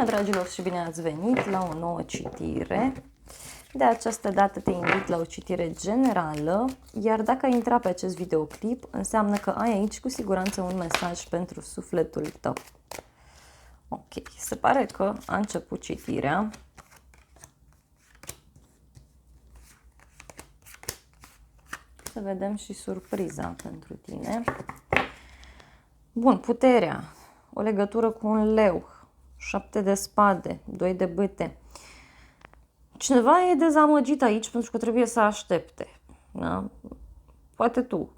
Bună, dragilor, și bine ați venit la o nouă citire. De această dată te invit la o citire generală, iar dacă ai intrat pe acest videoclip, înseamnă că ai aici cu siguranță un mesaj pentru sufletul tău. Ok, se pare că a început citirea. Să vedem și surpriza pentru tine. Bun, puterea, o legătură cu un leu, 7 de spade, 2 de bâte. Cineva e dezamăgit aici pentru că trebuie să aștepte. Da? Poate tu,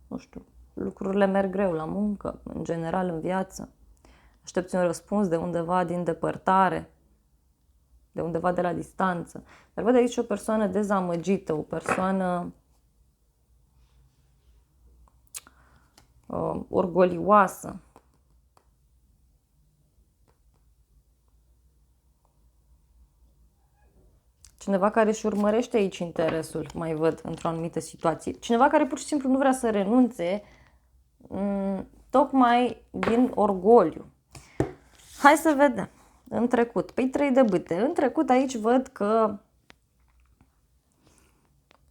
nu știu, lucrurile merg greu la muncă, în general în viață. Aștepți un răspuns de undeva din depărtare, de undeva de la distanță. Dar văd aici o persoană dezamăgită, o persoană orgolioasă. Cineva care își urmărește aici interesul, mai văd, într-o anumită situație. Cineva care pur și simplu nu vrea să renunțe, tocmai din orgoliu. Hai să vedem. În trecut, păi 3 de bâte. În trecut aici văd că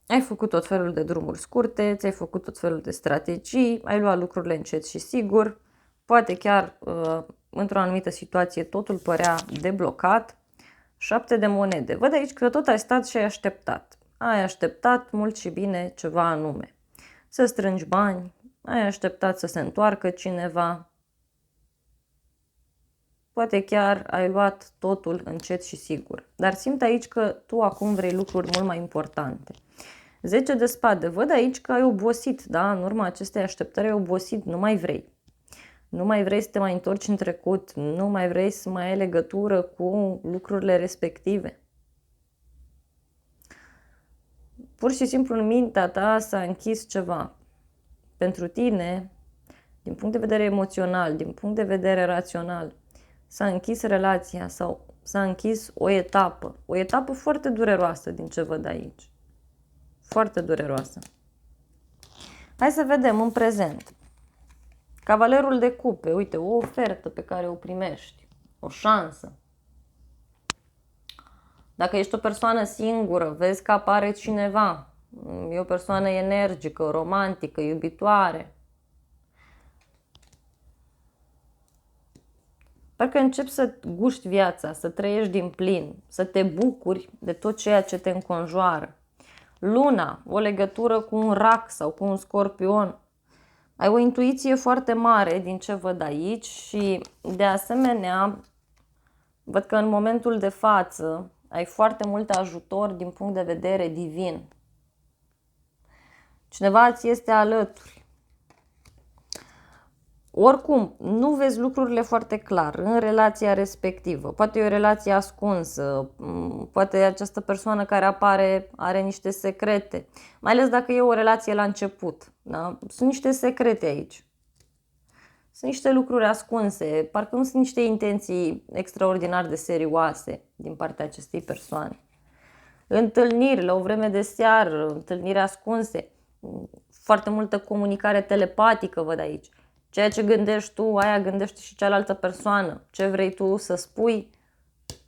ai făcut tot felul de drumuri scurte, ți-ai făcut tot felul de strategii, ai luat lucrurile încet și sigur. Poate chiar într-o anumită situație totul părea deblocat. 7 de monede. Văd aici că tot ai stat și ai așteptat. Ai așteptat mult și bine ceva anume. Să strângi bani, ai așteptat să se întoarcă cineva. Poate chiar ai luat totul încet și sigur. Dar simt aici că tu acum vrei lucruri mult mai importante. 10 de spade. Văd aici că ai obosit, da? În urma acestei așteptări ai obosit, nu mai vrei. Nu mai vrei să te mai întorci în trecut, nu mai vrei să mai ai legătură cu lucrurile respective. Pur și simplu în mintea ta s-a închis ceva. Pentru tine, din punct de vedere emoțional, din punct de vedere rațional, s-a închis relația sau s-a închis o etapă foarte dureroasă din ce văd aici. Foarte dureroasă. Hai să vedem în prezent. Cavalerul de cupe, uite, o ofertă pe care o primești, o șansă. Dacă ești o persoană singură, vezi că apare cineva, e o persoană energică, romantică, iubitoare. Parcă începi să guști viața, să trăiești din plin, să te bucuri de tot ceea ce te înconjoară. Luna, o legătură cu un rac sau cu un scorpion. Ai o intuiție foarte mare din ce văd aici și de asemenea văd că în momentul de față ai foarte mult ajutor din punct de vedere divin. Cineva ți este alături. Oricum, nu vezi lucrurile foarte clar în relația respectivă. Poate e o relație ascunsă, poate această persoană care apare are niște secrete. Mai ales dacă e o relație la început. Da? Sunt niște secrete aici. Sunt niște lucruri ascunse, parcă nu sunt niște intenții extraordinar de serioase din partea acestei persoane. Întâlniri la o vreme de seară, întâlniri ascunse, foarte multă comunicare telepatică văd aici. Ceea ce gândești tu, aia gândește și cealaltă persoană. Ce vrei tu să spui,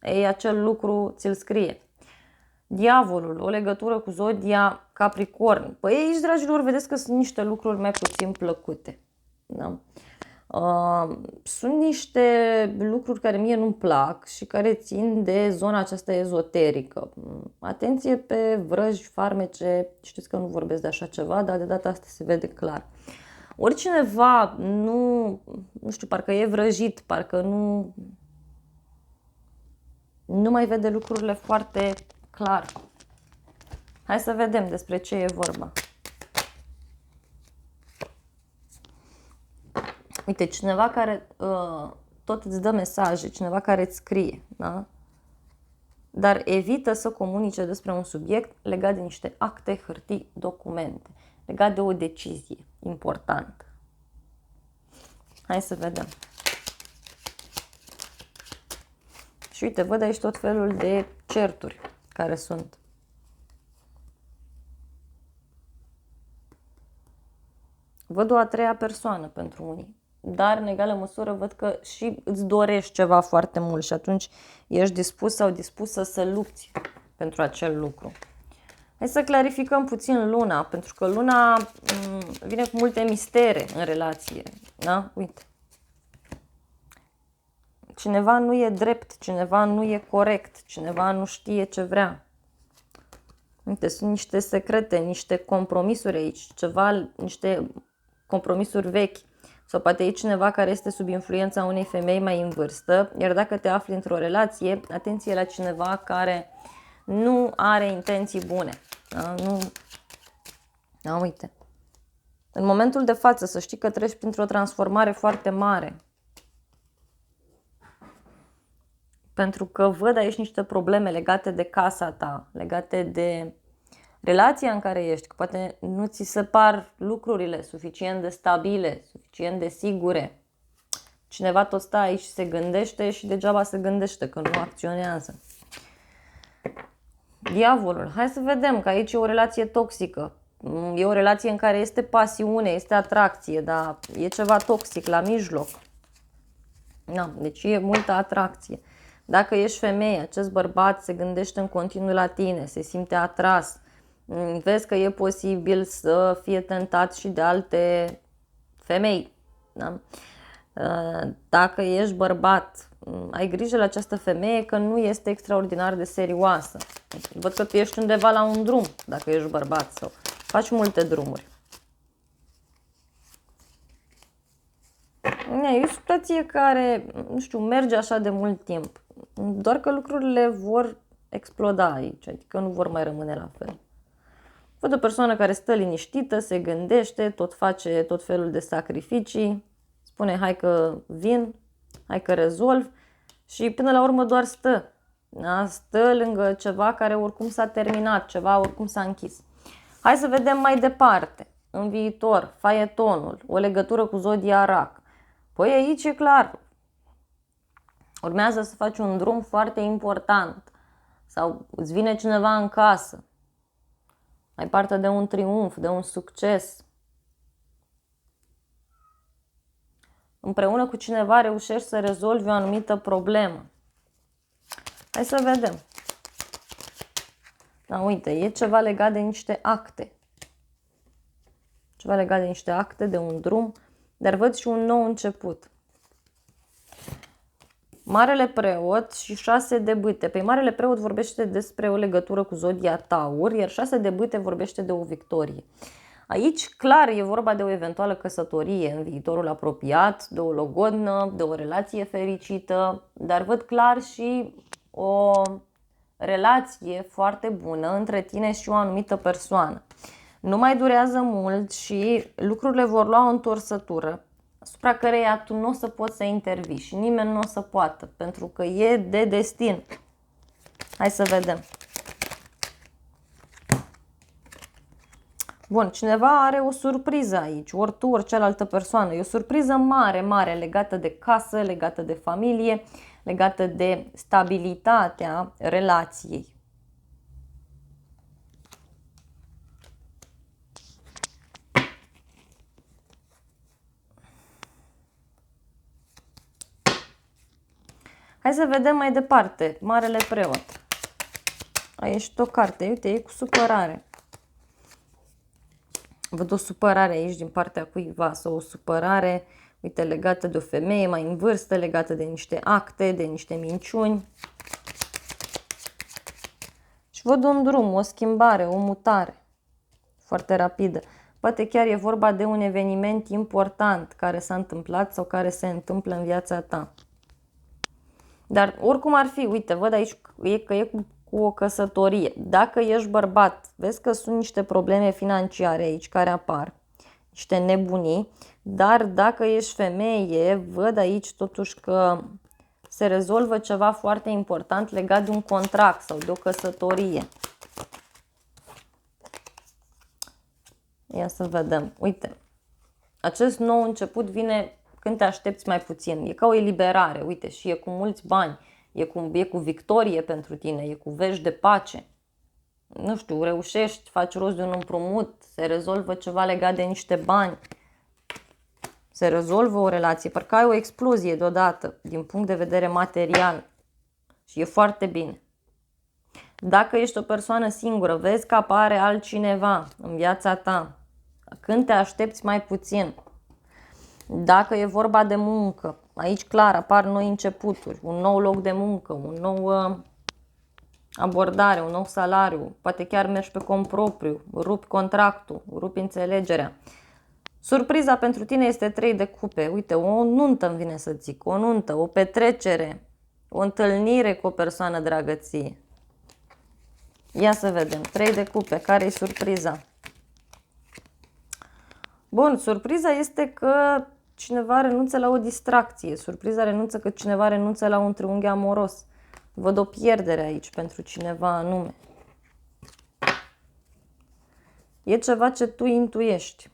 ei, acel lucru ți-l scrie. Diavolul, o legătură cu zodia Capricorn. Păi aici, dragilor, vedeți că sunt niște lucruri mai puțin plăcute. Da? Sunt niște lucruri care mie nu-mi plac și care țin de zona aceasta ezoterică. Atenție pe vrăji, farmece, știți că nu vorbesc de așa ceva, dar de data asta se vede clar. Oricineva nu știu, parcă e vrăjit, parcă nu mai vede lucrurile foarte clar. Hai să vedem despre ce e vorba. Uite, cineva care tot îți dă mesaje, cineva care îți scrie, da? Dar evită să comunice despre un subiect legat de niște acte, hârtii, documente, legat de o decizie importantă. Hai să vedem. Și uite, văd aici tot felul de certuri care sunt. Văd o a treia persoană pentru unii. dar în egală măsură văd că și îți dorești ceva foarte mult și atunci ești dispus sau dispusă să lupți pentru acel lucru. Hai să clarificăm puțin luna, pentru că luna vine cu multe mistere în relație. Da? Uite. Cineva nu e drept, cineva nu e corect, cineva nu știe ce vrea. Uite, sunt niște secrete, niște compromisuri aici, niște compromisuri vechi. Sau poate e cineva care este sub influența unei femei mai în vârstă, iar dacă te afli într-o relație, atenție la cineva care nu are intenții bune. Da? Nu. Da, uite. În momentul de față să știi că treci printr-o transformare foarte mare. Pentru că văd aici niște probleme legate de casa ta, legate de relația în care ești, că poate nu ți se par lucrurile suficient de stabile, suficient de sigure. Cineva tot stă aici și se gândește și degeaba se gândește, că nu acționează. Diavolul. Hai să vedem că aici e o relație toxică. E o relație în care este pasiune, este atracție, dar e ceva toxic la mijloc. Da, deci e multă atracție. Dacă ești femeie, acest bărbat se gândește în continuu la tine, se simte atras. Vezi că e posibil să fie tentat și de alte femei. Da? Dacă ești bărbat, ai grijă la această femeie că nu este extraordinar de serioasă. Văd că tu ești undeva la un drum, dacă ești bărbat sau faci multe drumuri. E o situație care, nu știu, merge așa de mult timp. Doar că lucrurile vor exploda aici, adică nu vor mai rămâne la fel. Văd o persoană care stă liniștită, se gândește, tot face tot felul de sacrificii, spune hai că vin, hai că rezolv și până la urmă doar stă. Da? Stă lângă ceva care oricum s-a terminat, ceva oricum s-a închis. Hai să vedem mai departe, în viitor, faetonul, o legătură cu zodia Rac. Păi aici e clar, urmează să faci un drum foarte important sau îți vine cineva în casă, ai parte de un triumf, de un succes. Împreună cu cineva reușești să rezolvi o anumită problemă. Hai să vedem. Da, uite, e ceva legat de niște acte. Ceva legat de niște acte, de un drum, dar văd și un nou început. Marele preot și 6 de bâte. Păi Marele preot vorbește despre o legătură cu zodia Taur, iar 6 de bâte vorbește de o victorie. Aici, clar, e vorba de o eventuală căsătorie în viitorul apropiat, de o logodnă, de o relație fericită, dar văd clar și o relație foarte bună între tine și o anumită persoană. Nu mai durează mult și lucrurile vor lua o întorsătură asupra căreia tu nu o să poți să intervii și nimeni nu o să poată, pentru că e de destin. Hai să vedem. Bun, cineva are o surpriză aici, ori tu, ori cealaltă persoană. E o surpriză mare, mare, legată de casă, legată de familie, legată de stabilitatea relației. Hai să vedem mai departe. Marele preot. A ieșit o carte, uite, e cu supărare. Văd o supărare aici din partea cuiva sau o supărare, uite, legată de o femeie mai în vârstă, legată de niște acte, de niște minciuni. Și văd un drum, o schimbare, o mutare foarte rapidă. Poate chiar e vorba de un eveniment important care s-a întâmplat sau care se întâmplă în viața ta. Dar oricum ar fi, uite, văd aici că e cu o căsătorie. Dacă ești bărbat, vezi că sunt niște probleme financiare aici care apar, niște nebunii, dar dacă ești femeie, văd aici totuși că se rezolvă ceva foarte important legat de un contract sau de o căsătorie. Ia să vedem. Uite, acest nou început vine când te aștepți mai puțin. E ca o eliberare, uite, și e cu mulți bani. E cu victorie pentru tine, e cu vești de pace. Nu știu, reușești, faci rost de un împrumut, se rezolvă ceva legat de niște bani. Se rezolvă o relație, parcă ai o explozie deodată din punct de vedere material și e foarte bine. Dacă ești o persoană singură, vezi că apare altcineva în viața ta, când te aștepți mai puțin. Dacă e vorba de muncă, aici clar apar noi începuturi, un nou loc de muncă, un nou abordare, un nou salariu, poate chiar mergi pe cont propriu, rupi contractul, rupi înțelegerea. Surpriza pentru tine este 3 de cupe. Uite, o nuntă îmi vine să zic, o nuntă, o petrecere, o întâlnire cu o persoană dragă ție. Ia să vedem, 3 de cupe, care e surpriza? Bun, surpriza este că cineva renunță la o distracție. Surpriza renunță că cineva renunță la un triunghi amoros. Văd o pierdere aici pentru cineva anume. E ceva ce tu intuiești.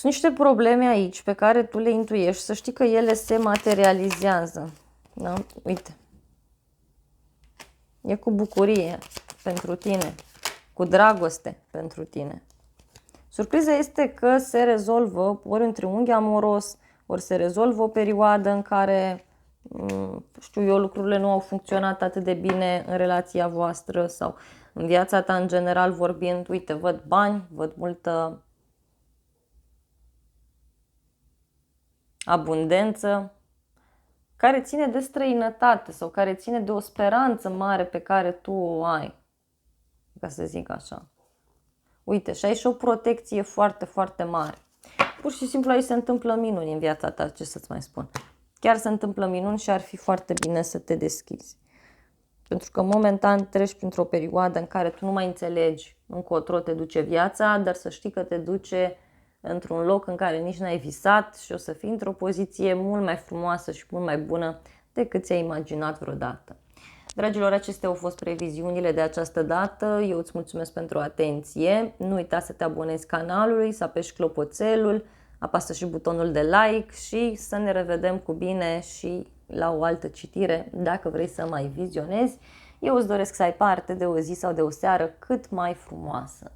Sunt niște probleme aici pe care tu le intuiești, să știi că ele se materializează. Da? Uite. E cu bucurie pentru tine, cu dragoste pentru tine. Surpriza este că se rezolvă ori un triunghi amoros, ori se rezolvă o perioadă în care, știu eu, lucrurile nu au funcționat atât de bine în relația voastră sau în viața ta în general vorbind. Uite, văd bani, văd multă abundență, care ține de străinătate sau care ține de o speranță mare pe care tu o ai, ca să zic așa. Uite, și ai și o protecție foarte, foarte mare. Pur și simplu aici se întâmplă minuni în viața ta, ce să-ți mai spun. Chiar se întâmplă minuni și ar fi foarte bine să te deschizi. Pentru că momentan treci printr-o perioadă în care tu nu mai înțelegi încotro te duce viața, dar să știi că te duce într-un loc în care nici n-ai visat și o să fii într-o poziție mult mai frumoasă și mult mai bună decât ți-ai imaginat vreodată. Dragilor, acestea au fost previziunile de această dată. Eu îți mulțumesc pentru atenție. Nu uita să te abonezi canalului, să apeși clopoțelul, apasă și butonul de like și să ne revedem cu bine și la o altă citire dacă vrei să mai vizionezi. Eu îți doresc să ai parte de o zi sau de o seară cât mai frumoasă.